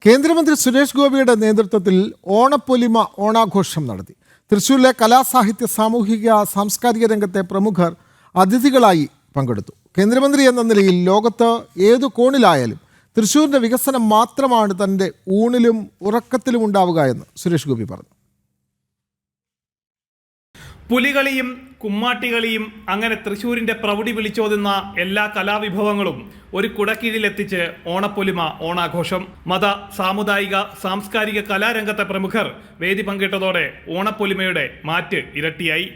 കേന്ദ്രമന്ത്രി സുരേഷ് ഗോപിയുടെ നേതൃത്വത്തിൽ ഓണപ്പൊലിമ ഓണാഘോഷം നടത്തി. തൃശ്ശൂരിലെ കലാസാഹിത്യ സാമൂഹിക സാംസ്കാരിക രംഗത്തെ പ്രമുഖർ അതിഥികളായി പങ്കെടുത്തു. കേന്ദ്രമന്ത്രി എന്ന നിലയിൽ ലോകത്ത് ഏതു കോണിലായാലും തൃശ്ശൂരിൻ്റെ വികസനം മാത്രമാണ് തൻ്റെ ഊണിലും ഉറക്കത്തിലും ഉണ്ടാവുക എന്ന് സുരേഷ് ഗോപി പറഞ്ഞു. പുലികളിയും കുമ്മാട്ടികളിയും അങ്ങനെ തൃശ്ശൂരിൻ്റെ പ്രൗഢി വിളിച്ചോതുന്ന എല്ലാ കലാവിഭവങ്ങളും ഒരു കുടക്കീഴിലെത്തിച്ച് ഓണപ്പൊലിമ ഓണാഘോഷം. മത സാമുദായിക സാംസ്കാരിക കലാരംഗത്തെ പ്രമുഖർ വേദി പങ്കിട്ടതോടെ ഓണപ്പൊലിമയുടെ മാറ്റ് ഇരട്ടിയായി.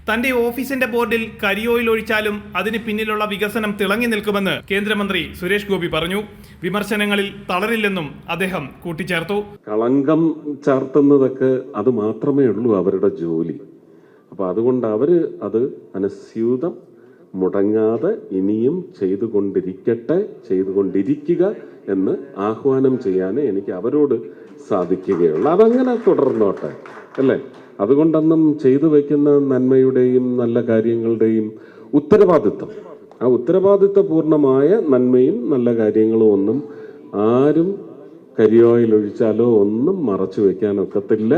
തന്റെ ഓഫീസിന്റെ ബോർഡിൽ കരിയോയിൽ ഒഴിച്ചാലും അതിന് പിന്നിലുള്ള വികസനം തിളങ്ങി നിൽക്കുമെന്ന് കേന്ദ്രമന്ത്രി സുരേഷ് ഗോപി പറഞ്ഞു. വിമർശനങ്ങളിൽ തളരില്ലെന്നും അദ്ദേഹം കൂട്ടിച്ചേർത്തു. കളങ്കം ചാർത്തുന്നതൊക്കെ അത് മാത്രമേ ഉള്ളൂ അവരുടെ ജോലി. അപ്പോൾ അതുകൊണ്ട് അവർ അത് അനസ്യൂതം മുടങ്ങാതെ ഇനിയും ചെയ്തുകൊണ്ടിരിക്കുക എന്ന് ആഹ്വാനം ചെയ്യാനേ എനിക്ക് അവരോട് സാധിക്കുകയുള്ളൂ. അതങ്ങനെ തുടർന്നോട്ടെ അല്ലേ. അതുകൊണ്ടൊന്നും ചെയ്തു വയ്ക്കുന്ന നന്മയുടെയും നല്ല കാര്യങ്ങളുടെയും ഉത്തരവാദിത്വം, ആ ഉത്തരവാദിത്വപൂർണമായ നന്മയും നല്ല കാര്യങ്ങളും ഒന്നും ആരും കരിയോയിൽ ഒഴിച്ചാലോ ഒന്നും മറച്ചു വെക്കാനൊക്കത്തില്ല.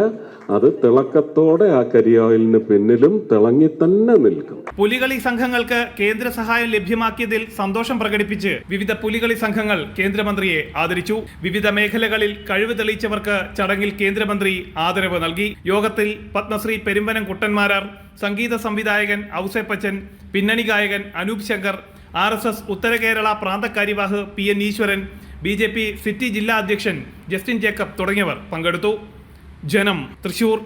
അത് തിളക്കത്തോടെ ആ കരിയോയിലിന് പിന്നിലും തിളങ്ങി തന്നെ നിൽക്കും. പുലികളി സംഘങ്ങൾക്ക് കേന്ദ്ര സഹായം ലഭ്യമാക്കിയതിൽ സന്തോഷം പ്രകടിപ്പിച്ച് വിവിധ പുലികളി സംഘങ്ങൾ കേന്ദ്രമന്ത്രിയെ ആദരിച്ചു. വിവിധ മേഖലകളിൽ കഴിവ് തെളിയിച്ചവർക്ക് ചടങ്ങിൽ കേന്ദ്രമന്ത്രി ആദരവ് നൽകി. യോഗത്തിൽ പത്മശ്രീ പെരുമ്പനം കുട്ടന്മാരാർ, സംഗീത സംവിധായകൻ ഔസേപ്പച്ചൻ, പിന്നണി ഗായകൻ അനൂപ് ശങ്കർ, RSS ഉത്തര കേരള പ്രാന്ത കാര്യവാഹ് PN ഈശ്വരൻ, BJP സിറ്റി ജില്ലാ അധ്യക്ഷൻ ജസ്റ്റിൻ ജേക്കബ് തുടങ്ങിയവർ പങ്കെടുത്തു. ജനം, തൃശൂർ.